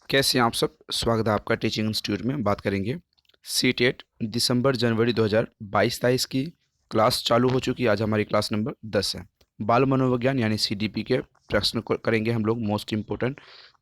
कैसे हैं आप सब। स्वागत है आपका टीचिंग इंस्टीट्यूट में। बात करेंगे सीटेट दिसंबर जनवरी 2022-23 की क्लास चालू हो चुकी है। आज हमारी क्लास नंबर 10 है। बाल मनोविज्ञान यानी सीडीपी के प्रश्न करेंगे हम लोग। मोस्ट इंपोर्टेंट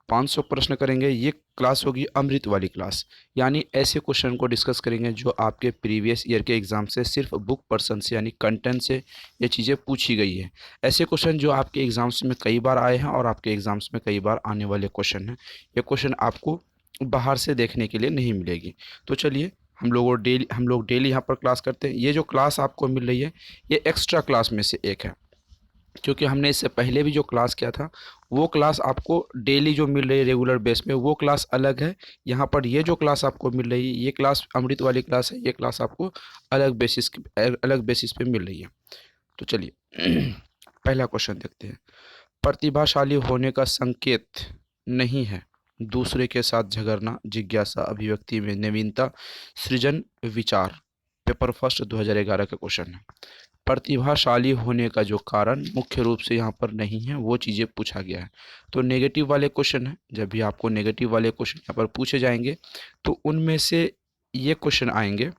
500 प्रश्न करेंगे। ये क्लास होगी अमृत वाली क्लास, यानी ऐसे क्वेश्चन को डिस्कस करेंगे जो आपके प्रीवियस ईयर के एग्जाम से सिर्फ बुक पर्सन से यानी कंटेंट से ये चीज़ें पूछी गई है। ऐसे क्वेश्चन जो आपके एग्जाम्स में कई बार आए हैं और आपके एग्जाम्स में कई बार आने वाले क्वेश्चन हैं। ये क्वेश्चन आपको बाहर से देखने के लिए नहीं मिलेगी। तो चलिए हम लोग डेली यहाँ पर क्लास करते हैं। ये जो क्लास आपको मिल रही है ये एक्स्ट्रा क्लास में से एक है, क्योंकि हमने इससे पहले भी जो क्लास किया था वो क्लास आपको डेली जो मिल रही है रेगुलर बेस पे वो क्लास अलग है। यहाँ पर ये जो क्लास आपको मिल रही है ये क्लास अमृत वाली क्लास है। ये क्लास आपको अलग बेसिस पे मिल रही है। तो चलिए पहला क्वेश्चन देखते हैं। प्रतिभाशाली होने का संकेत नहीं है दूसरे के साथ झगड़ना, जिज्ञासा, अभिव्यक्ति में नवीनता, सृजन, विचार। पेपर फर्स्ट 2011 का क्वेश्चन है। प्रतिभाशाली होने का जो कारण मुख्य रूप से यहाँ पर नहीं है वो चीज़ें पूछा गया है। तो नेगेटिव वाले क्वेश्चन है। जब भी आपको नेगेटिव वाले क्वेश्चन यहाँ पर पूछे जाएंगे तो उनमें से ये क्वेश्चन आएंगे।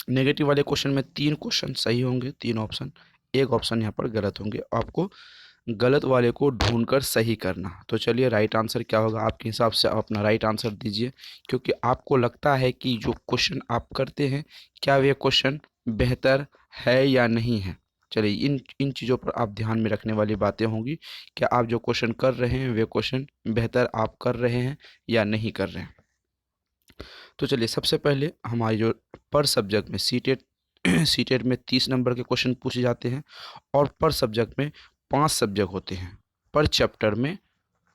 नेगेटिव वाले क्वेश्चन में 3 क्वेश्चन सही होंगे, 3 ऑप्शन, एक ऑप्शन यहाँ पर गलत होंगे। आपको गलत वाले को ढूंढकर सही करना। तो चलिए राइट आंसर क्या होगा आपके हिसाब से आप अपना राइट आंसर दीजिए, क्योंकि आपको लगता है कि जो क्वेश्चन आप करते हैं क्या वे क्वेश्चन बेहतर है या नहीं है। चलिए इन इन चीज़ों पर आप ध्यान में रखने वाली बातें होंगी। क्या आप जो क्वेश्चन कर रहे हैं वे क्वेश्चन बेहतर आप कर रहे हैं या नहीं कर रहे हैं। तो चलिए सबसे पहले हमारी जो पर सब्जेक्ट में सीटेट में 30 नंबर के क्वेश्चन पूछे जाते हैं और पर सब्जेक्ट में 5 सब्जेक्ट होते हैं। पर चैप्टर में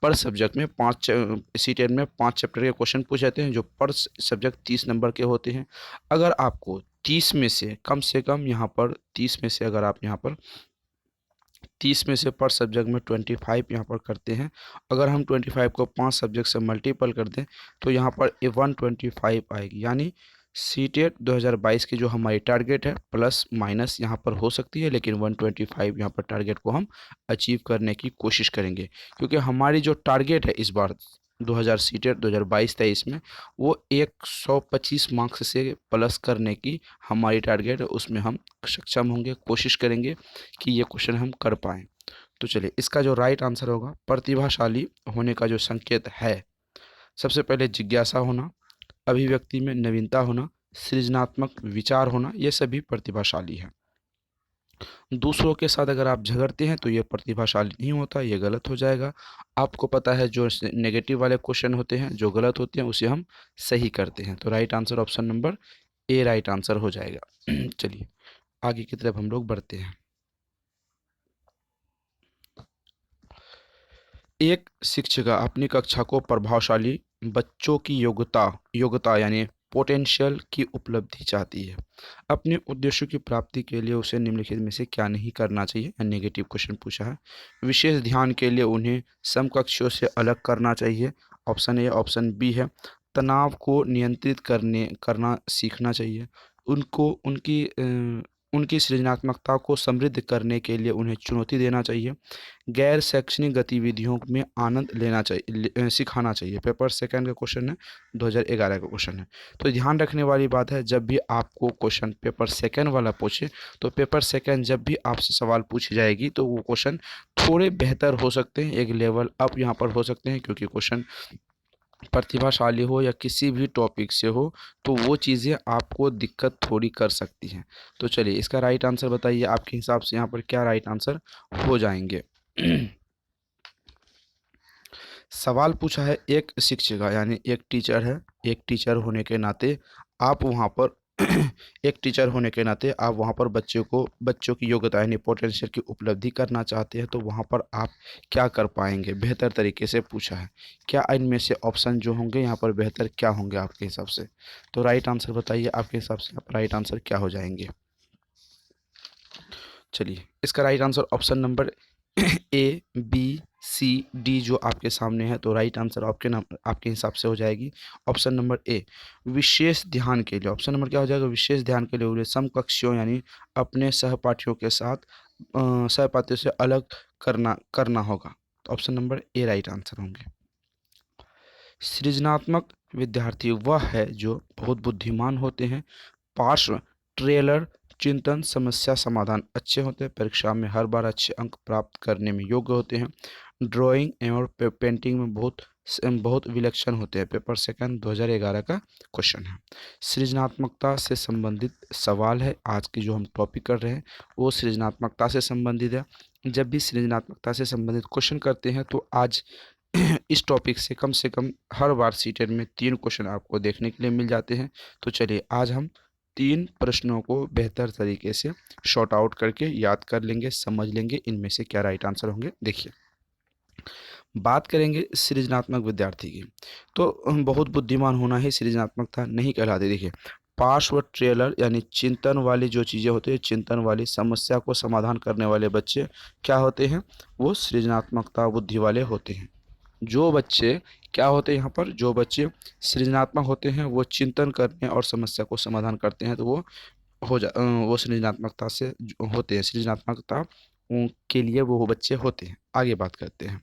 पर सब्जेक्ट में 5 सीटेट में 5 चैप्टर के क्वेश्चन पूछे जाते हैं जो पर सब्जेक्ट 30 नंबर के होते हैं। अगर आपको 30 में से कम यहाँ पर 30 में से अगर आप यहाँ पर 30 में से पर सब्जेक्ट में 25 यहाँ पर करते हैं। अगर हम 25 को 5 सब्जेक्ट से मल्टीपल कर दें तो यहाँ पर 125 आएगी। यानी सीटेट 2022 की जो हमारी टारगेट है प्लस माइनस यहाँ पर हो सकती है, लेकिन 125 यहाँ पर टारगेट को हम अचीव करने की कोशिश करेंगे। क्योंकि हमारी जो टारगेट है इस बार 2000 सीटेट 2022-23 में वो 125 मार्क्स से प्लस करने की हमारी टारगेट है। उसमें हम सक्षम होंगे, कोशिश करेंगे कि ये क्वेश्चन हम कर पाएँ। तो चलिए इसका जो राइट आंसर होगा, प्रतिभाशाली होने का जो संकेत है, सबसे पहले जिज्ञासा होना, अभिव्यक्ति में नवीनता होना, सृजनात्मक विचार होना, ये सभी प्रतिभाशाली है। दूसरों के साथ अगर आप झगड़ते हैं तो ये प्रतिभाशाली नहीं होता, ये गलत हो जाएगा। आपको पता है जो नेगेटिव वाले क्वेश्चन होते हैं जो गलत होते हैं उसे हम सही करते हैं। तो राइट आंसर ऑप्शन नंबर ए राइट आंसर हो जाएगा। चलिए आगे की तरफ हम लोग बढ़ते हैं। एक शिक्षिका अपनी कक्षा को प्रभावशाली बच्चों की योग्यता यानी पोटेंशियल की उपलब्धि चाहती है। अपने उद्देश्यों की प्राप्ति के लिए उसे निम्नलिखित में से क्या नहीं करना चाहिए। नेगेटिव क्वेश्चन पूछा है। विशेष ध्यान के लिए उन्हें समकक्षों से अलग करना चाहिए। ऑप्शन ए ऑप्शन बी है। तनाव को नियंत्रित करना सीखना चाहिए। उनको उनकी सृजनात्मकता को समृद्ध करने के लिए उन्हें चुनौती देना चाहिए। गैर शैक्षणिक गतिविधियों में आनंद लेना चाहिए सिखाना चाहिए। पेपर सेकंड का क्वेश्चन है, 2011 का क्वेश्चन है। तो ध्यान रखने वाली बात है, जब भी आपको क्वेश्चन पेपर सेकंड वाला पूछे तो पेपर सेकंड जब भी आपसे सवाल पूछी जाएगी तो वो क्वेश्चन थोड़े बेहतर हो सकते हैं, एक लेवल अप यहाँ पर हो सकते हैं, क्योंकि क्वेश्चन प्रतिभाशाली हो या किसी भी टॉपिक से हो तो वो चीज़ें आपको दिक्कत थोड़ी कर सकती हैं। तो चलिए इसका राइट आंसर बताइए आपके हिसाब से यहाँ पर क्या राइट आंसर हो जाएंगे। सवाल पूछा है एक शिक्षिका यानी एक टीचर है। एक टीचर होने के नाते आप वहाँ पर एक टीचर होने के नाते आप वहाँ पर बच्चों की योग्यता यानी पोटेंशियल की उपलब्धि करना चाहते हैं। तो वहाँ पर आप क्या कर पाएंगे बेहतर तरीके से पूछा है। क्या इनमें से ऑप्शन जो होंगे यहाँ पर बेहतर क्या होंगे आपके हिसाब से। तो राइट आंसर बताइए आपके हिसाब से आप राइट आंसर क्या हो जाएंगे। चलिए इसका right answer option number A B C D जो आपके सामने है। तो राइट आंसर आपके हिसाब से हो जाएगी ऑप्शन नंबर ए। विशेष ध्यान के लिए ऑप्शन नंबर क्या हो जाएगा, विशेष ध्यान के लिए उन्हें समकक्षियों यानी अपने सहपाठियों के साथ सहपाठियों से अलग करना होगा। तो ऑप्शन नंबर ए राइट आंसर होंगे। सृजनात्मक विद्यार्थी वह है जो बहुत बुद्धिमान होते हैं, पार्श्व ट्रेलर चिंतन समस्या समाधान अच्छे होते हैं, परीक्षा में हर बार अच्छे अंक प्राप्त करने में योग्य होते हैं, ड्राइंग एवं पेंटिंग में बहुत विलक्षण होते हैं। पेपर सेकंड 2011 का क्वेश्चन है। सृजनात्मकता से संबंधित सवाल है। आज की जो हम टॉपिक कर रहे हैं वो सृजनात्मकता से संबंधित है। जब भी सृजनात्मकता से संबंधित क्वेश्चन करते हैं तो आज इस टॉपिक से कम हर बार सीटेट में 3 क्वेश्चन आपको देखने के लिए मिल जाते हैं। तो चलिए आज हम 3 प्रश्नों को बेहतर तरीके से शॉर्ट आउट करके याद कर लेंगे, समझ लेंगे इनमें से क्या राइट आंसर होंगे। देखिए, बात करेंगे सृजनात्मक विद्यार्थी की, तो बहुत बुद्धिमान होना ही सृजनात्मकता नहीं कहलाती। देखिए, पार्श्व ट्रेलर यानी चिंतन वाली जो चीज़ें होती है, चिंतन वाली समस्या को समाधान करने वाले बच्चे क्या होते हैं, वो सृजनात्मकता बुद्धि वाले होते हैं। जो बच्चे क्या होते हैं यहाँ पर, जो बच्चे सृजनात्मक होते हैं वो चिंतन करने और समस्या को समाधान करते हैं, तो वो वो सृजनात्मकता से होते हैं, सृजनात्मकता के लिए वो बच्चे होते हैं। आगे बात करते हैं,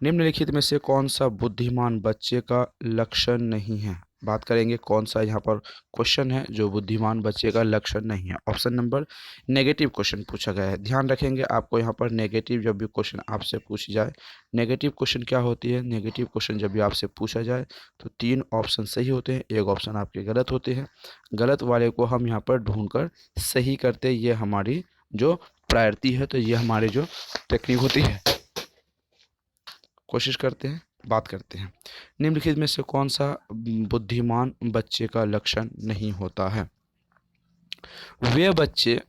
निम्नलिखित में से कौन सा बुद्धिमान बच्चे का लक्षण नहीं है। बात करेंगे कौन सा यहाँ पर क्वेश्चन है जो बुद्धिमान बच्चे का लक्षण नहीं है। ऑप्शन नंबर नेगेटिव क्वेश्चन पूछा गया है। ध्यान रखेंगे आपको यहाँ पर नेगेटिव जब भी क्वेश्चन आपसे पूछ जाए, नेगेटिव क्वेश्चन क्या होती है, नेगेटिव क्वेश्चन जब भी आपसे पूछा जाए तो 3 ऑप्शन सही होते हैं, 1 ऑप्शन आपके गलत होते हैं। गलत वाले को हम यहाँ पर ढूंढ कर सही करते, ये हमारी जो प्रायोरिटी है, तो ये हमारी जो टेक्निक होती है। कोशिश करते हैं, बात करते हैं, निम्नलिखित में से कौन सा बुद्धिमान बच्चे का लक्षण नहीं होता है। वे बच्चे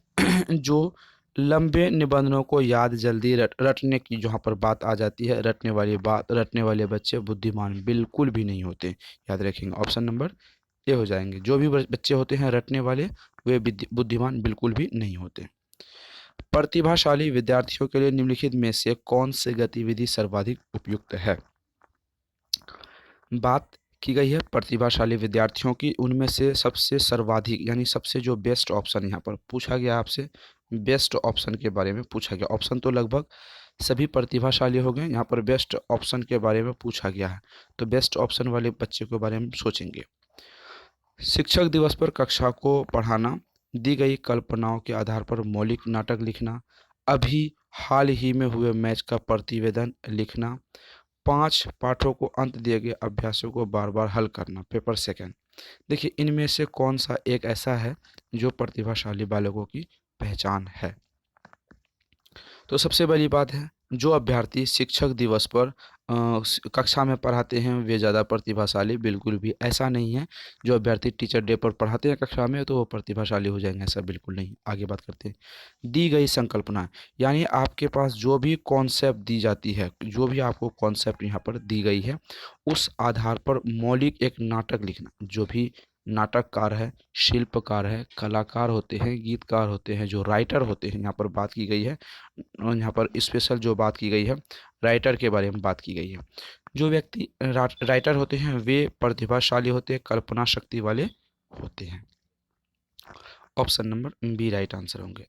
जो लंबे निबंधों को याद जल्दी रटने की जहाँ पर बात आ जाती है, रटने वाले बच्चे बुद्धिमान बिल्कुल भी नहीं होते। याद रखेंगे, ऑप्शन नंबर ए हो जाएंगे। जो भी बच्चे होते हैं रटने वाले, वे बुद्धिमान बिल्कुल भी नहीं होते। प्रतिभाशाली विद्यार्थियों के लिए निम्नलिखित में से कौन सी गतिविधि सर्वाधिक उपयुक्त है। बात की गई है प्रतिभाशाली विद्यार्थियों की, उनमें से सबसे सर्वाधिक यानी सबसे जो बेस्ट ऑप्शन यहाँ पर पूछा गया, आपसे बेस्ट ऑप्शन के बारे में पूछा गया। ऑप्शन तो लगभग सभी प्रतिभाशाली हो गए, यहाँ पर बेस्ट ऑप्शन के बारे में पूछा गया है, तो बेस्ट ऑप्शन वाले बच्चे के बारे में सोचेंगे। शिक्षक दिवस पर कक्षा को पढ़ाना, दी गई कल्पनाओं के आधार पर मौलिक नाटक लिखना, अभी हाल ही में हुए मैच का प्रतिवेदन लिखना, 5 पाठों को अंत दिए गए अभ्यासों को बार बार हल करना। पेपर सेकंड, देखिए इनमें से कौन सा एक ऐसा है जो प्रतिभाशाली बालकों की पहचान है। तो सबसे बड़ी बात है, जो अभ्यर्थी शिक्षक दिवस पर कक्षा में पढ़ाते हैं वे ज़्यादा प्रतिभाशाली बिल्कुल भी ऐसा नहीं है। जो अभ्यर्थी टीचर डे पर पढ़ाते हैं कक्षा में तो वो प्रतिभाशाली हो जाएंगे, ऐसा बिल्कुल नहीं। आगे बात करते हैं, दी गई संकल्पना, यानी आपके पास जो भी कॉन्सेप्ट दी जाती है, जो भी आपको कॉन्सेप्ट यहाँ पर दी गई है, उस आधार पर मौलिक एक नाटक लिखना। जो भी नाटककार है, शिल्पकार है, कलाकार होते हैं, गीतकार होते हैं, जो राइटर होते हैं, यहाँ पर बात की गई है, और यहाँ पर स्पेशल जो बात की गई है राइटर के बारे में बात की गई है। जो व्यक्ति राइटर होते हैं वे प्रतिभाशाली होते हैं, कल्पना शक्ति वाले होते हैं। Option number B right answer होंगे।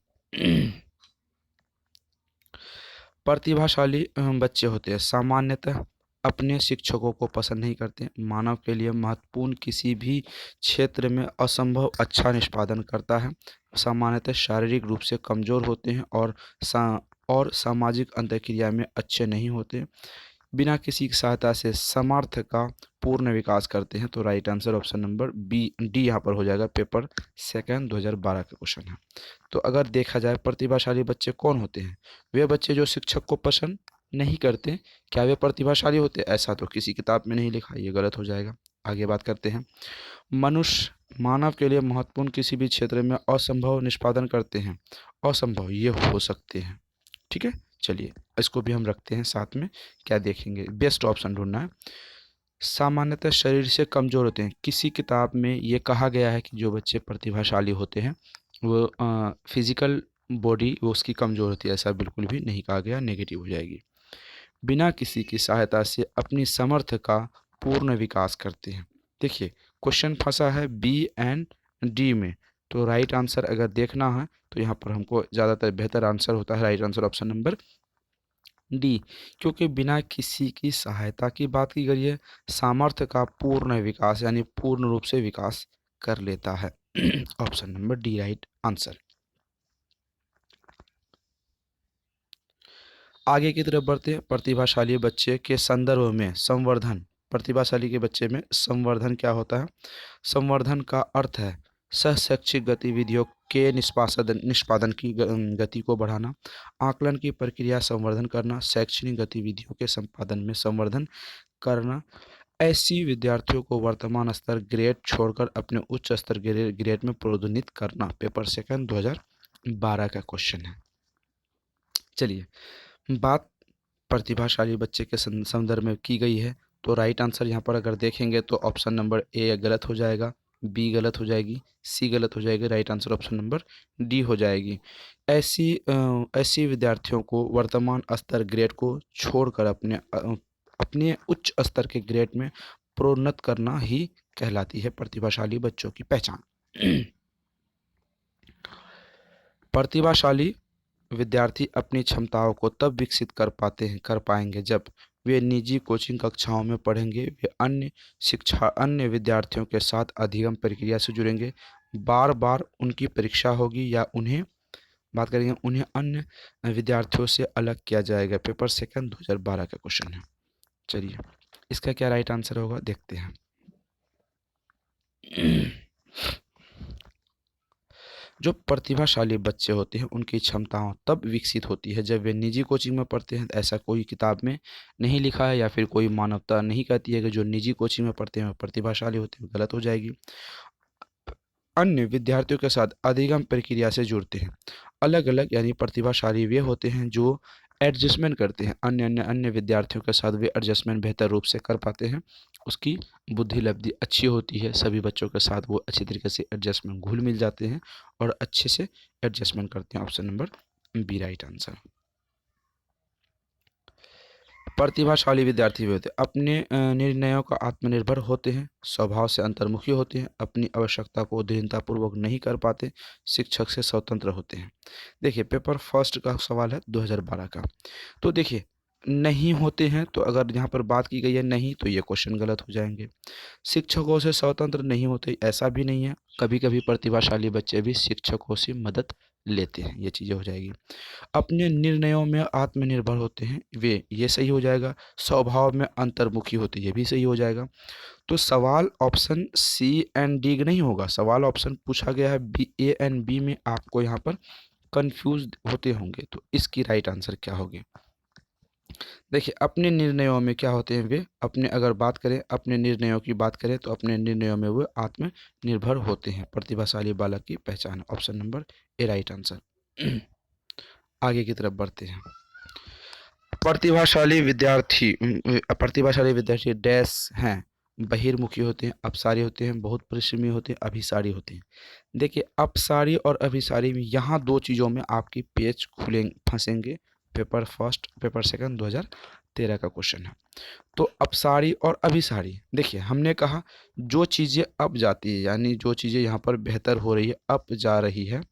प्रतिभाशाली बच्चे होते हैं सामान्यतः अपने शिक्षकों को पसंद नहीं करते, मानव के लिए महत्वपूर्ण किसी भी क्षेत्र में असंभव अच्छा निष्पादन करता है, सामान्यतः शारीरिक रूप से कमज़ोर होते हैं और सामाजिक अंतर्क्रिया में अच्छे नहीं होते, बिना किसी की सहायता से सामर्थ्य का पूर्ण विकास करते हैं। तो right answer option number B D यहाँ पर हो जाएगा। पेपर सेकंड 2012 का क्वेश्चन है। तो अगर देखा जाए प्रतिभाशाली बच्चे कौन होते हैं, वे बच्चे जो शिक्षक को पसंद नहीं करते। क्या वे प्रतिभाशाली होते हैं, ऐसा तो किसी किताब में नहीं लिखा, ये गलत हो जाएगा। आगे बात करते हैं, मनुष्य मानव के लिए महत्वपूर्ण किसी भी क्षेत्र में असंभव निष्पादन करते हैं। असंभव ये हो सकते हैं, ठीक है। चलिए इसको भी हम रखते हैं साथ में, क्या देखेंगे, बेस्ट ऑप्शन ढूंढना है। सामान्यतः शरीर से कमज़ोर होते हैं, किसी किताब में ये कहा गया है कि जो बच्चे प्रतिभाशाली होते हैं वो फिजिकल बॉडी वो उसकी कमज़ोर होती है, ऐसा बिल्कुल भी नहीं कहा गया, नेगेटिव हो जाएगी। बिना किसी की सहायता से अपनी सामर्थ्य का पूर्ण विकास करते हैं। देखिए क्वेश्चन फंसा है बी एंड डी में, तो राइट आंसर अगर देखना है तो यहाँ पर हमको ज़्यादातर बेहतर आंसर होता है right answer option number D, क्योंकि बिना किसी की सहायता की बात की गई है, सामर्थ्य का पूर्ण विकास यानी पूर्ण रूप से विकास कर लेता है। Option number D right answer. आगे की तरफ बढ़ते हैं। प्रतिभाशाली बच्चे के संदर्भ में संवर्धन, प्रतिभाशाली के बच्चे में संवर्धन क्या होता है? संवर्धन का अर्थ है सहशैक्षिक गतिविधियों के निष्पादन की गति को बढ़ाना, आकलन की प्रक्रिया संवर्धन करना, शैक्षणिक गतिविधियों के संपादन में संवर्धन करना। ऐसी विद्यार्थियों को वर्तमान स्तर ग्रेड छोड़कर अपने उच्च स्तर ग्रेड में प्रोन्नत करना। पेपर सेकंड 2012 का क्वेश्चन है। चलिए बात प्रतिभाशाली बच्चे के संदर्भ में की गई है, तो राइट आंसर यहाँ पर अगर देखेंगे तो ऑप्शन नंबर ए गलत हो जाएगा, बी गलत हो जाएगी, सी गलत हो जाएगी, right answer option number D हो जाएगी। ऐसी विद्यार्थियों को वर्तमान स्तर ग्रेड को छोड़कर अपने उच्च स्तर के ग्रेड में प्रोन्नत करना ही कहलाती है प्रतिभाशाली बच्चों की पहचान। प्रतिभाशाली विद्यार्थी अपनी क्षमताओं को तब विकसित कर पाएंगे जब वे निजी कोचिंग कक्षाओं में पढ़ेंगे, वे अन्य विद्यार्थियों के साथ अधिगम प्रक्रिया से जुड़ेंगे, बार बार उनकी परीक्षा होगी या उन्हें अन्य विद्यार्थियों से अलग किया जाएगा। पेपर सेकंड 2012 का क्वेश्चन है। चलिए इसका क्या राइट आंसर होगा देखते हैं। जो प्रतिभाशाली बच्चे होते हैं उनकी क्षमताओं तब विकसित होती है जब वे निजी कोचिंग में पढ़ते हैं। ऐसा कोई किताब में नहीं लिखा है या फिर कोई मानवता नहीं कहती है कि जो निजी कोचिंग में पढ़ते हैं वो प्रतिभाशाली होते हैं, गलत हो जाएगी। अन्य विद्यार्थियों के साथ अधिगम प्रक्रिया से जुड़ते हैं। अलग अलग यानी प्रतिभाशाली वे होते हैं जो एडजस्टमेंट करते हैं, अन्य विद्यार्थियों के साथ वे एडजस्टमेंट बेहतर रूप से कर पाते हैं, उसकी बुद्धि लब्धि अच्छी होती है, सभी बच्चों के साथ वो अच्छी तरीके से एडजस्टमेंट घुल मिल जाते हैं और अच्छे से एडजस्टमेंट करते हैं। Option number B right answer. प्रतिभाशाली विद्यार्थी भी होते हैं अपने निर्णयों का आत्मनिर्भर होते हैं, स्वभाव से अंतर्मुखी होते हैं, अपनी आवश्यकता को दृढ़तापूर्वक नहीं कर पाते, शिक्षक से स्वतंत्र होते हैं। देखिए पेपर फर्स्ट का सवाल है 2012 का। तो देखिए नहीं होते हैं, तो अगर यहाँ पर बात की गई है नहीं तो ये क्वेश्चन गलत हो जाएंगे। शिक्षकों से स्वतंत्र नहीं होते ऐसा भी नहीं है, कभी कभी प्रतिभाशाली बच्चे भी शिक्षकों से मदद लेते हैं, ये चीज़ें हो जाएगी। अपने निर्णयों में आत्मनिर्भर होते हैं वे, ये सही हो जाएगा। स्वभाव में अंतर्मुखी होते, ये भी सही हो जाएगा। तो सवाल ऑप्शन सी एंड डी नहीं होगा, सवाल ऑप्शन पूछा गया है बी, ए एंड बी में आपको यहाँ पर कंफ्यूज होते होंगे, तो इसकी राइट आंसर क्या होगी? देखिए अपने निर्णयों में क्या होते हैं वे, अगर बात करें अपने निर्णयों की बात करें तो अपने निर्णयों में वे आत्मनिर्भर होते हैं। प्रतिभाशाली बालक की पहचान ऑप्शन नंबर ए राइट आंसर। आगे की तरफ बढ़ते हैं। प्रतिभाशाली विद्यार्थी डैश हैं, बहिर्मुखी होते हैं, अपसारी होते हैं, बहुत परिश्रमी होते हैं, अभिसारी होते हैं। देखिए अपसारी और अभिसारी में यहाँ दो चीज़ों में आपकी पेच फंसेंगे। पेपर फर्स्ट पेपर सेकंड 2013 का क्वेश्चन है। तो अपसारी और अभिसारी, देखिए हमने कहा जो चीज़ें अप जाती है यानी जो चीज़ें यहाँ पर बेहतर हो रही है, अप जा रही है,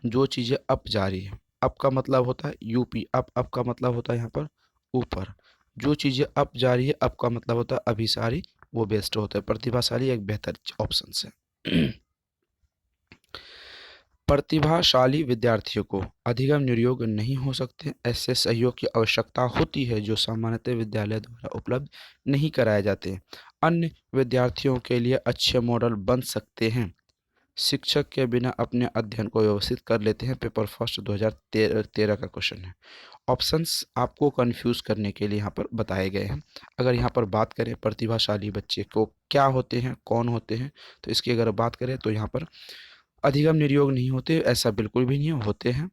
जो चीज़ें अप जा रही है, अप का मतलब होता है यूपी, अप का मतलब होता है यहाँ पर ऊपर। जो चीज़ें अप जा रही है, अप का मतलब होता है अभिसारी, वो बेस्ट होता है। प्रतिभाशाली एक बेहतर ऑप्शन है। प्रतिभाशाली विद्यार्थियों को अधिगम नियोग नहीं हो सकते, ऐसे सहयोग की आवश्यकता होती है जो सामान्यतः विद्यालय द्वारा उपलब्ध नहीं कराए जाते। अन्य विद्यार्थियों के लिए अच्छे मॉडल बन सकते हैं, शिक्षक के बिना अपने अध्ययन को व्यवस्थित कर लेते हैं। पेपर फर्स्ट 2013 का क्वेश्चन है। ऑप्शंस आपको कंफ्यूज करने के लिए यहाँ पर बताए गए हैं। अगर यहाँ पर बात करें प्रतिभाशाली बच्चे को क्या होते हैं, कौन होते हैं, तो इसकी अगर बात करें तो यहाँ पर अधिगम नियोग नहीं होते, ऐसा बिल्कुल भी नहीं होते हैं।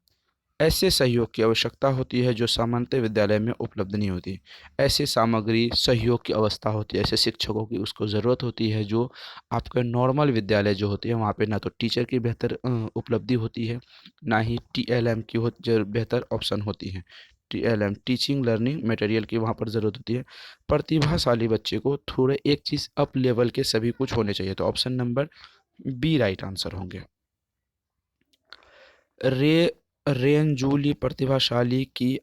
ऐसे सहयोग की आवश्यकता होती है जो सामान्यतः विद्यालय में उपलब्ध नहीं होती। ऐसे सामग्री सहयोग की अवस्था होती है, ऐसे शिक्षकों की उसको ज़रूरत होती है जो आपके नॉर्मल विद्यालय जो होते हैं वहाँ पे ना तो टीचर की बेहतर उपलब्धि होती है, ना ही टीएलएम की जो बेहतर ऑप्शन होती है। टीएलएम टीचिंग लर्निंग मटेरियल की वहाँ पर ज़रूरत होती है। प्रतिभाशाली बच्चे को थोड़े एक चीज़ अप लेवल के सभी कुछ होने चाहिए, तो option number B right answer होंगे। रे रेंजूली प्रतिभाशाली की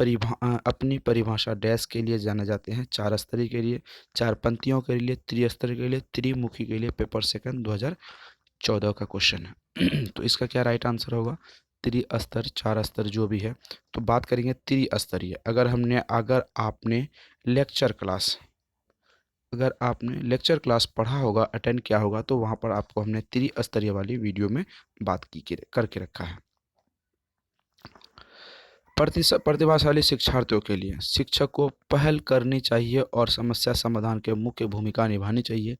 अपनी परिभाषा डैश के लिए जाने जाते हैं। चार स्तरीय के लिए, चार पंक्तियों के लिए, त्रिस्तरीय के लिए, त्रिमुखी के लिए। पेपर सेकंड 2014 का क्वेश्चन है। तो इसका क्या राइट आंसर होगा? त्रिस्तर, चार स्तर जो भी है। तो बात करेंगे त्रिस्तरीय। अगर आपने लेक्चर क्लास पढ़ा होगा, अटेंड किया होगा, तो वहाँ पर आपको हमने त्रिस्तरीय वाली वीडियो में बात करके रखा है। प्रतिभाशाली शिक्षार्थियों के लिए शिक्षक को पहल करनी चाहिए और समस्या समाधान के मुख्य भूमिका निभानी चाहिए।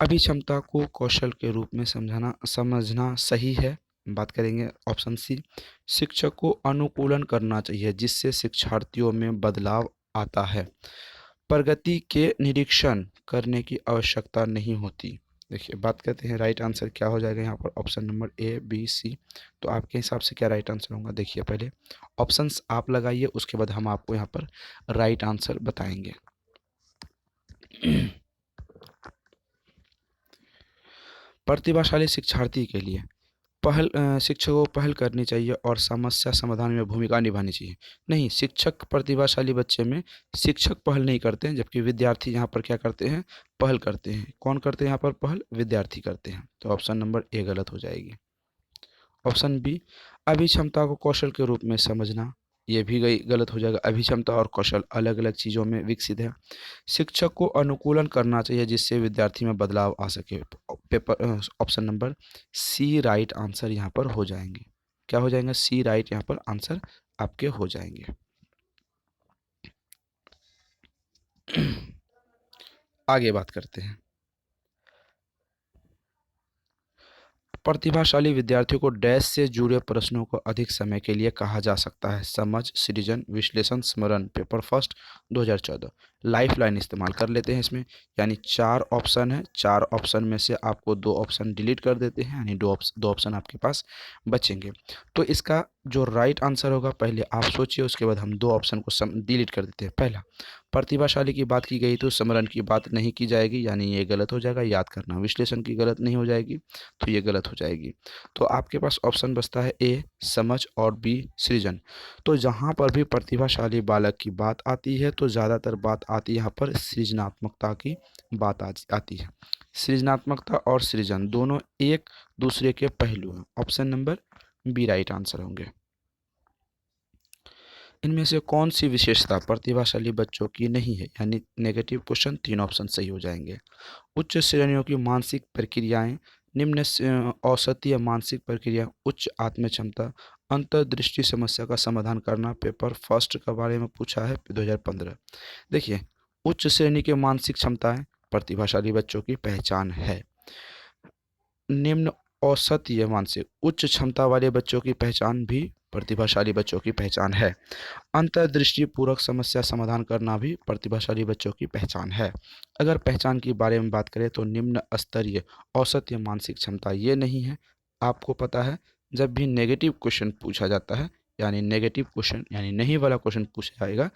अभिक्षमता को कौशल के रूप में समझना सही है। बात करेंगे ऑप्शन सी। शिक्षक को अनुकूलन करना चाहिए जिससे शिक्षार्थियों में बदलाव आता है। प्रगति के निरीक्षण करने की आवश्यकता नहीं होती। देखिए, बात करते हैं राइट आंसर क्या हो जाएगा यहाँ पर। ऑप्शन नंबर ए, बी, सी। तो आपके हिसाब से क्या राइट आंसर होगा? देखिए, पहले ऑप्शंस आप लगाइए, उसके बाद हम आपको यहाँ पर राइट आंसर बताएंगे। प्रतिभाशाली शिक्षार्थी के लिए शिक्षक को पहल करनी चाहिए और समस्या समाधान में भूमिका निभानी चाहिए। नहीं, शिक्षक प्रतिभाशाली बच्चे में शिक्षक पहल नहीं करते हैं, जबकि विद्यार्थी यहाँ पर क्या करते हैं? पहल करते हैं। कौन करते हैं यहाँ पर पहल? विद्यार्थी करते हैं। तो ऑप्शन नंबर ए गलत हो जाएगी। ऑप्शन बी, अभिक्षमता को कौशल के रूप में समझना, ये भी गलत हो जाएगा। अभिक्षमता और कौशल अलग अलग चीज़ों में विकसित है। शिक्षक को अनुकूलन करना चाहिए जिससे विद्यार्थी में बदलाव आ सके। Option number C right answer यहाँ पर हो जाएंगे। क्या हो जाएंगे? सी राइट यहाँ पर आंसर आपके हो जाएंगे। आगे बात करते हैं। प्रतिभाशाली विद्यार्थियों को डैश से जुड़े प्रश्नों को अधिक समय के लिए कहा जा सकता है। समझ, सृजन, विश्लेषण, स्मरण। Paper first 2014। लाइफ लाइन इस्तेमाल कर लेते हैं इसमें। यानी चार ऑप्शन है, चार ऑप्शन में से आपको दो ऑप्शन डिलीट कर देते हैं, यानी दो ऑप्शन आपके पास बचेंगे। तो इसका जो राइट आंसर होगा, पहले आप सोचिए, उसके बाद हम दो ऑप्शन को डिलीट कर देते हैं। पहला, प्रतिभाशाली की बात की गई तो स्मरण की बात नहीं की जाएगी, यानी ये गलत हो जाएगा। याद करना, विश्लेषण की गलत नहीं हो जाएगी, तो ये गलत हो जाएगी। तो आपके पास ऑप्शन बचता है ए समझ और बी सृजन। तो जहाँ पर भी प्रतिभाशाली बालक की बात आती है तो ज़्यादातर बात आती है यहाँ पर सृजनात्मकता की बात आती है। सृजनात्मकता और सृजन दोनों एक दूसरे के पहलू हैं। Option number B right answer होंगे। इनमें से कौन सी विशेषता प्रतिभाशाली बच्चों की नहीं है? यानी नेगेटिव क्वेश्चन, तीन ऑप्शन सही हो जाएंगे। उच्च श्रेणियों की मानसिक प्रक्रियाएं, निम्न औसतीय मानसिक प्रक्रिया, उच्च आत्म क्षमता, अंतर्दृष्टि, समस्या का समाधान करना। पेपर फर्स्ट के बारे में पूछा है 2015। देखिए, उच्च श्रेणी के मानसिक क्षमताएं प्रतिभाशाली बच्चों की पहचान है। निम्न औसतीय मानसिक उच्च क्षमता वाले बच्चों की पहचान भी प्रतिभाशाली बच्चों की पहचान है। अंतर्दृष्टि पूर्वक समस्या समाधान करना भी प्रतिभाशाली बच्चों की पहचान है। अगर पहचान के बारे में बात करें तो निम्न स्तरीय औसत या मानसिक क्षमता ये नहीं है। आपको पता है, जब भी नेगेटिव क्वेश्चन पूछा जाता है, यानी नेगेटिव क्वेश्चन यानी नहीं वाला क्वेश्चन पूछा जाएगा,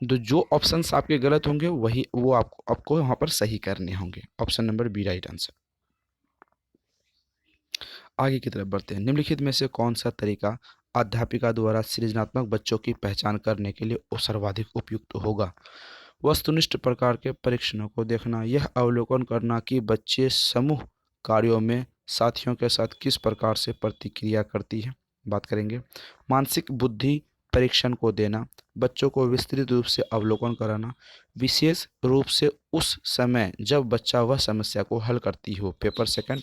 तो जो ऑप्शंस आपके गलत होंगे वो आपको वहाँ पर सही करने होंगे। Option number B right answer. आगे की तरफ बढ़ते हैं। निम्नलिखित में से कौन सा तरीका अध्यापिका द्वारा सृजनात्मक बच्चों की पहचान करने के लिए सर्वाधिक उपयुक्त होगा? वस्तुनिष्ठ प्रकार के परीक्षणों को देखना, यह अवलोकन करना कि बच्चे समूह कार्यों में साथियों के साथ किस प्रकार से प्रतिक्रिया करती है। बात करेंगे मानसिक बुद्धि परीक्षण को देना, बच्चों को विस्तृत रूप से अवलोकन कराना, विशेष रूप से उस समय जब बच्चा वह समस्या को हल करती हो। पेपर सेकंड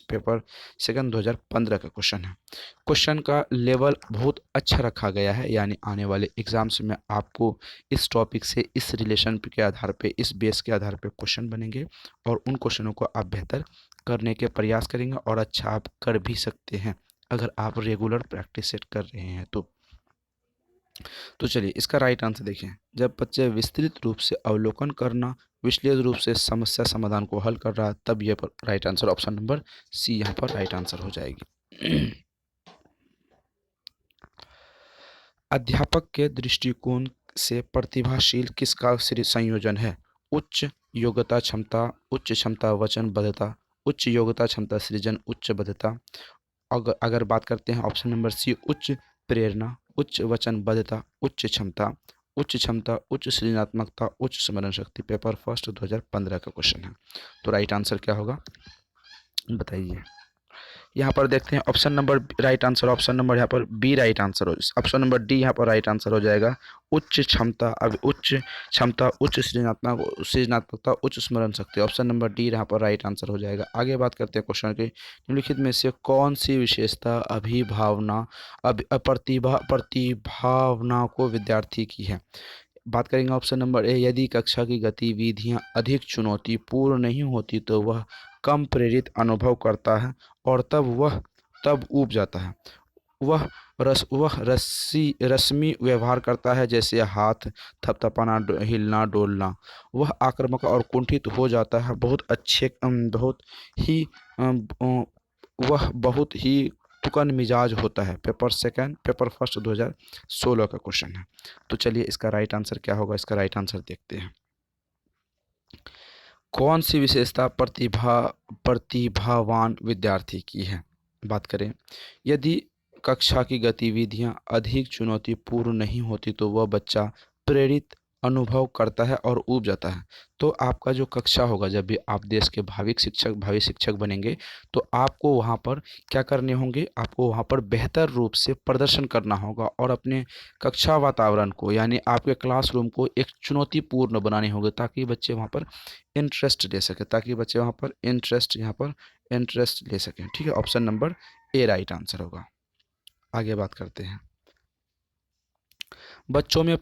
2015 का क्वेश्चन है। क्वेश्चन का लेवल बहुत अच्छा रखा गया है, यानी आने वाले एग्जाम्स में आपको इस टॉपिक से, इस रिलेशन के आधार पे, इस बेस के आधार पे क्वेश्चन बनेंगे और उन क्वेश्चनों को आप बेहतर करने के प्रयास करेंगे और अच्छा आप कर भी सकते हैं अगर आप रेगुलर प्रैक्टिस सेट कर रहे हैं तो चलिए इसका राइट आंसर देखें। जब बच्चे विस्तृत रूप से अवलोकन करना, विश्लेषण रूप से समस्या समाधान को हल कर रहा है, तब यह right answer option number C यहाँ पर राइट आंसर हो जाएगी। अध्यापक के दृष्टिकोण से प्रतिभाशील किसका संयोजन है? उच्च योग्यता क्षमता, उच्च क्षमता वचनबद्धता, उच्च योग्यता क्षमता सृजन, उच्च बद्धता। अगर बात करते हैं ऑप्शन नंबर सी, उच्च प्रेरणा, उच्च वचनबद्धता, उच्च क्षमता, उच्च सृजनात्मकता, उच्च स्मरण शक्ति। पेपर फर्स्ट 2015 का क्वेश्चन है। तो राइट आंसर क्या होगा बताइए। यहाँ पर देखते हैं option number right answer, option number यहाँ पर बी राइट आंसर हो, ऑप्शन नंबर डी यहाँ पर राइट आंसर हो जाएगा। उच्च क्षमता, अब उच्च क्षमता, उच्च सृजनात्मकता, उच्च स्मरण शक्ति, ऑप्शन नंबर डी यहाँ पर राइट आंसर हो जाएगा। आगे बात करते हैं क्वेश्चन के, निम्नलिखित में से कौन सी विशेषता अभिभावना प्रतिभावना को विद्यार्थी की है। बात करेंगे ऑप्शन नंबर ए, यदि कक्षा की गतिविधियां अधिक चुनौतीपूर्ण नहीं होती तो वह कम प्रेरित अनुभव करता है और तब ऊब जाता है। वह रस्मी व्यवहार करता है, जैसे हाथ थपथपाना, हिलना डोलना। वह आक्रामक और कुंठित हो जाता है। वह बहुत ही तुकन मिजाज होता है। पेपर फर्स्ट 2016 का क्वेश्चन है। तो चलिए इसका राइट आंसर क्या होगा, इसका राइट आंसर देखते हैं। कौन सी विशेषता प्रतिभावान विद्यार्थी की है। बात करें, यदि कक्षा की गतिविधियां अधिक चुनौतीपूर्ण नहीं होती तो वह बच्चा प्रेरित अनुभव करता है और ऊब जाता है। तो आपका जो कक्षा होगा, जब भी आप देश के भावी शिक्षक बनेंगे तो आपको वहाँ पर क्या करने होंगे, आपको वहाँ पर बेहतर रूप से प्रदर्शन करना होगा और अपने कक्षा वातावरण को यानी आपके क्लासरूम को एक चुनौतीपूर्ण बनाने होंगे, ताकि बच्चे वहाँ पर इंटरेस्ट ले सकें, इंटरेस्ट ले सकें। ठीक है, ऑप्शन नंबर ए राइट आंसर होगा। आगे बात करते हैं, बच्चों में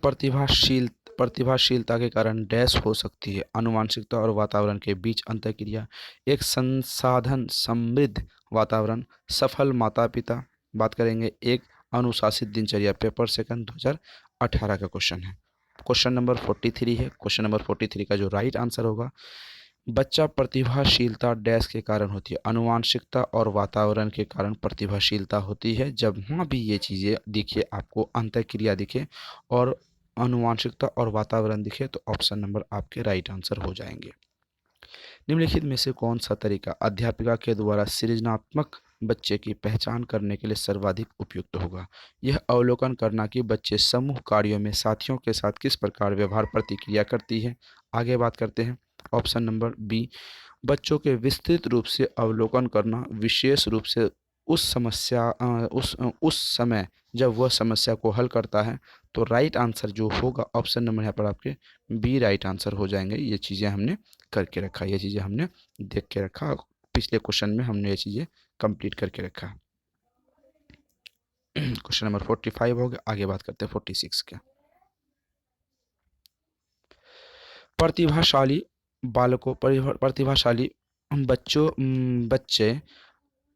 प्रतिभाशीलता के कारण डैश हो सकती है। आनुवंशिकता और वातावरण के बीच अंतःक्रिया, एक संसाधन समृद्ध वातावरण, सफल माता पिता। बात करेंगे एक अनुशासित दिनचर्या। पेपर सेकंड 2018 का क्वेश्चन है। क्वेश्चन नंबर 43 है। क्वेश्चन नंबर 43 का जो राइट आंसर होगा, बच्चा प्रतिभाशीलता डैश के कारण होती है। आनुवंशिकता और वातावरण के कारण प्रतिभाशीलता होती है। जब वहाँ भी ये चीज़ें दिखे, आपको अंतःक्रिया दिखे और आनुवंशिकता और वातावरण दिखे, तो ऑप्शन नंबर आपके राइट आंसर हो जाएंगे। निम्नलिखित में से कौन सा तरीका अध्यापिका के द्वारा सृजनात्मक बच्चे की पहचान करने के लिए सर्वाधिक उपयुक्त होगा। यह अवलोकन करना कि बच्चे समूह कार्यों में साथियों के साथ किस प्रकार व्यवहार प्रतिक्रिया करती है। आगे बात करते हैं, ऑप्शन नंबर बी, बच्चों के विस्तृत रूप से अवलोकन करना, विशेष रूप से उस समय जब वह समस्या को हल करता है। तो राइट आंसर जो होगा ऑप्शन नंबर यहाँ पर आपके बी राइट आंसर हो जाएंगे। ये चीज़ें हमने करके रखा, ये चीज़ें हमने देख के रखा, पिछले क्वेश्चन में हमने ये चीज़ें कंप्लीट करके रखा। क्वेश्चन नंबर 45 हो गया। आगे बात करते हैं 46 के। प्रतिभाशाली बच्चे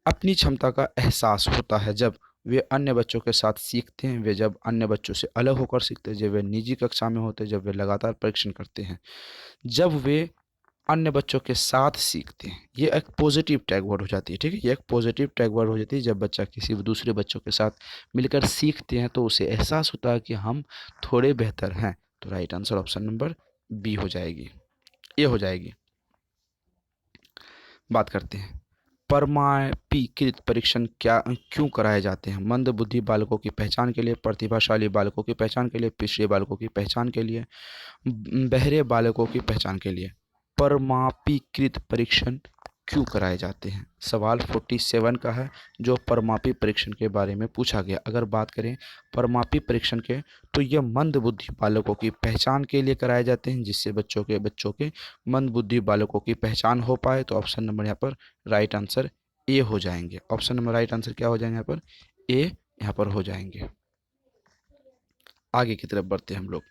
अपनी क्षमता का एहसास होता है जब वे अन्य बच्चों के साथ सीखते हैं, वे जब अन्य बच्चों से अलग होकर सीखते हैं, जब वे निजी कक्षा में होते हैं, जब वे लगातार परीक्षण करते हैं, जब वे अन्य बच्चों के साथ सीखते हैं। ये एक पॉजिटिव टैग वर्ड हो जाती है। ठीक है, ये एक पॉजिटिव टैग वर्ड हो जाती है। जब बच्चा किसी दूसरे बच्चों के साथ मिलकर सीखते हैं तो उसे एहसास होता है कि हम थोड़े बेहतर हैं। तो right answer option number B हो जाएगी, ये हो जाएगी। बात करते हैं, परमापीकृत परीक्षण क्यों कराए जाते हैं। मंदबुद्धि बालकों की पहचान के लिए, प्रतिभाशाली बालकों की पहचान के लिए, पिछड़े बालकों की पहचान के लिए, बहरे बालकों की पहचान के लिए परमापीकृत परीक्षण क्यों कराए जाते हैं। सवाल 47 का है जो परमापी परीक्षण के बारे में पूछा गया। अगर बात करें परमापी परीक्षण के, तो यह मंद बुद्धि बालकों की पहचान के लिए कराए जाते हैं, जिससे बच्चों के मंद बुद्धि बालकों की पहचान हो पाए। तो ऑप्शन नंबर यहाँ पर राइट आंसर ए हो जाएंगे। ऑप्शन नंबर राइट आंसर क्या हो जाएंगे यहाँ पर, ए यहाँ पर हो जाएंगे। आगे की तरफ बढ़ते हैं हम लोग।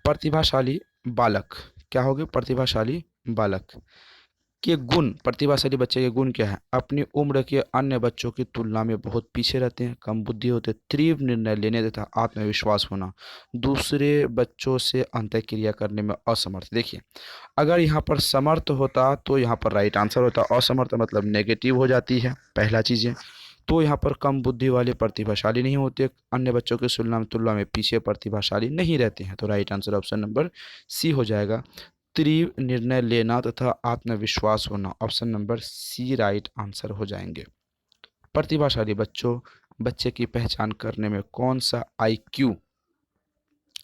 प्रतिभाशाली बालक क्या हो गए, प्रतिभाशाली बालक के गुण, प्रतिभाशाली बच्चे के गुण क्या है। अपनी उम्र के अन्य बच्चों की तुलना में बहुत पीछे रहते हैं, कम बुद्धि होते, तीव्र निर्णय लेने तथा आत्मविश्वास होना, दूसरे बच्चों से अंतःक्रिया करने में असमर्थ। देखिए, अगर यहाँ पर समर्थ होता तो यहाँ पर राइट आंसर होता, असमर्थ मतलब नेगेटिव हो जाती है पहला चीज़ें। तो यहाँ पर कम बुद्धि वाले प्रतिभाशाली नहीं होते, अन्य बच्चों की तुलना में पीछे प्रतिभाशाली नहीं रहते हैं। तो right answer option number C हो जाएगा। तीव्र निर्णय लेना तथा आत्मविश्वास होना, option number C right answer हो जाएंगे। प्रतिभाशाली बच्चे की पहचान करने में कौन सा आईक्यू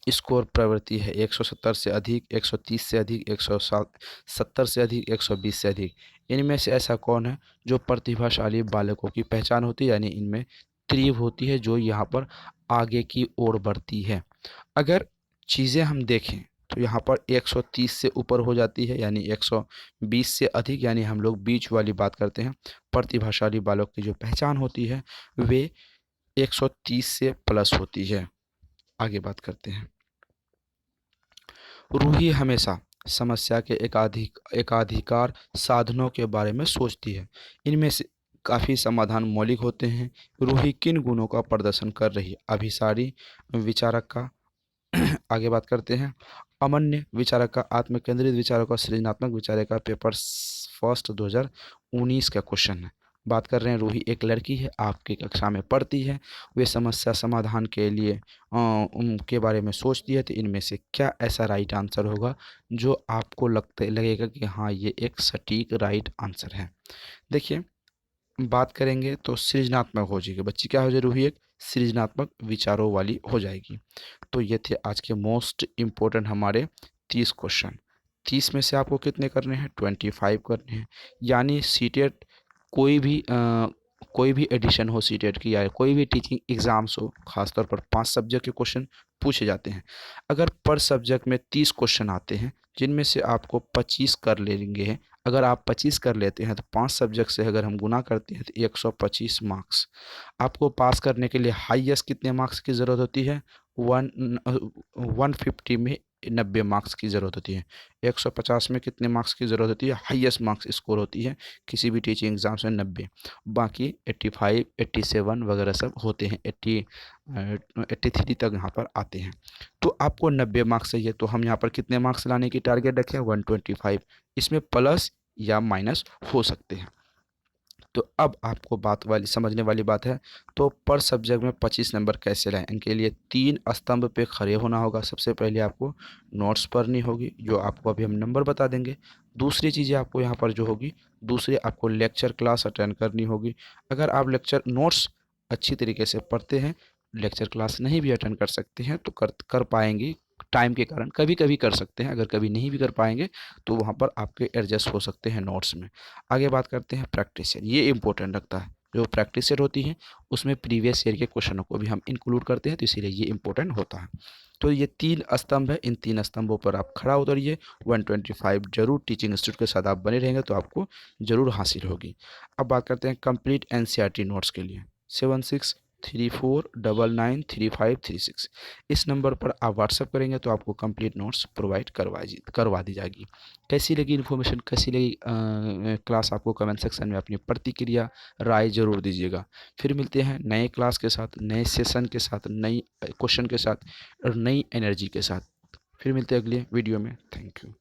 स्कोर प्रवृत्ति है? 170 से अधिक, 130 से अधिक, 170 से अधिक, 120 से अधिक। इनमें से ऐसा कौन है जो प्रतिभाशाली बालकों की पहचान होती है, यानी इनमें तीव्र होती है, जो यहाँ पर आगे की ओर बढ़ती है। अगर चीज़ें हम देखें तो यहाँ पर 130 से ऊपर हो जाती है, यानी 120 से अधिक, यानी हम लोग बीच वाली बात करते हैं। प्रतिभाशाली बालक की जो पहचान होती है वे 130 से प्लस होती है। आगे बात करते हैं। रूही हमेशा समस्या के एकाधिकार साधनों के बारे में सोचती है। इनमें से काफ़ी समाधान मौलिक होते हैं। रूही किन गुणों का प्रदर्शन कर रही है? अभिसारी विचारक का आगे बात करते हैं। अमन्य विचारक का, आत्मकेंद्रित विचारक का, सृजनात्मक विचारक का। पेपर फर्स्ट 2019 का क्वेश्चन है। बात कर रहे हैं रूही एक लड़की है, आपकी कक्षा में पढ़ती है, वे समस्या समाधान के लिए उनके बारे में सोचती है। तो इनमें से क्या ऐसा राइट आंसर होगा जो आपको लगेगा कि हाँ ये एक सटीक राइट आंसर है? देखिए, बात करेंगे तो सृजनात्मक हो जाएगी बच्ची, क्या हो जाए रूही? एक सृजनात्मक विचारों वाली हो जाएगी। तो ये थे आज के मोस्ट इम्पोर्टेंट हमारे 30 क्वेश्चन। 30 में से आपको कितने करने हैं? 25 करने हैं। यानी सीटेट कोई भी एडिशन हो सीटेट की या कोई भी टीचिंग एग्ज़ाम्स हो, खासतौर पर 5 सब्जेक्ट के क्वेश्चन पूछे जाते हैं। अगर पर सब्जेक्ट में 30 क्वेश्चन आते हैं जिनमें से आपको 25 कर लेंगे, अगर आप 25 कर लेते हैं तो 5 सब्जेक्ट से अगर हम गुना करते हैं तो 125 मार्क्स। आपको पास करने के लिए हाईएस्ट कितने मार्क्स की ज़रूरत होती है? 150 में 90 मार्क्स की ज़रूरत होती है। 150 में कितने मार्क्स की ज़रूरत होती है? हाईएस्ट मार्क्स स्कोर होती है किसी भी टीचिंग एग्ज़ाम्स में 90। बाकी 85, 87 वगैरह सब होते हैं, 83 तक यहाँ पर आते हैं। तो आपको 90 मार्क्स चाहिए, तो हम यहाँ पर कितने मार्क्स लाने की टारगेट रखें? 125। इसमें प्लस या माइनस हो सकते हैं। तो अब आपको बात वाली समझने वाली बात है, तो पर सब्जेक्ट में 25 नंबर कैसे लाएं? इनके लिए 3 स्तंभ पे खड़े होना होगा। सबसे पहले आपको नोट्स पढ़नी होगी, जो आपको अभी हम नंबर बता देंगे। दूसरी चीज़ें आपको यहाँ पर जो होगी, दूसरी आपको लेक्चर क्लास अटेंड करनी होगी। अगर आप लेक्चर नोट्स अच्छी तरीके से पढ़ते हैं, लेक्चर क्लास नहीं भी अटेंड कर सकते हैं तो कर पाएंगे, टाइम के कारण कभी कभी कर सकते हैं। अगर कभी नहीं भी कर पाएंगे तो वहाँ पर आपके एडजस्ट हो सकते हैं नोट्स में। आगे बात करते हैं प्रैक्टिस सेट। ये इंपॉर्टेंट रखता है, जो प्रैक्टिस सेट होती है उसमें प्रीवियस ईयर के क्वेश्चनों को भी हम इंक्लूड करते हैं, तो इसीलिए ये इंपॉर्टेंट होता है। तो ये 3 स्तंभ है, इन 3 स्तंभों पर आप खड़ा उतरिए। 125 जरूर टीचिंग इंस्टीट्यूट के साथ आप बने रहेंगे तो आपको ज़रूर हासिल होगी। अब बात करते हैं कंप्लीट एनसीईआरटी नोट्स के लिए। 7634993536 इस नंबर पर आप व्हाट्सअप करेंगे तो आपको कंप्लीट नोट्स प्रोवाइड करवा दी जाएगी। कैसी लगी इन्फॉर्मेशन, कैसी लगी क्लास, आपको कमेंट सेक्शन में अपनी प्रतिक्रिया राय ज़रूर दीजिएगा। फिर मिलते हैं नए क्लास के साथ, नए सेशन के साथ, नई क्वेश्चन के साथ और नई एनर्जी के साथ। फिर मिलते हैं अगले वीडियो में। Thank you.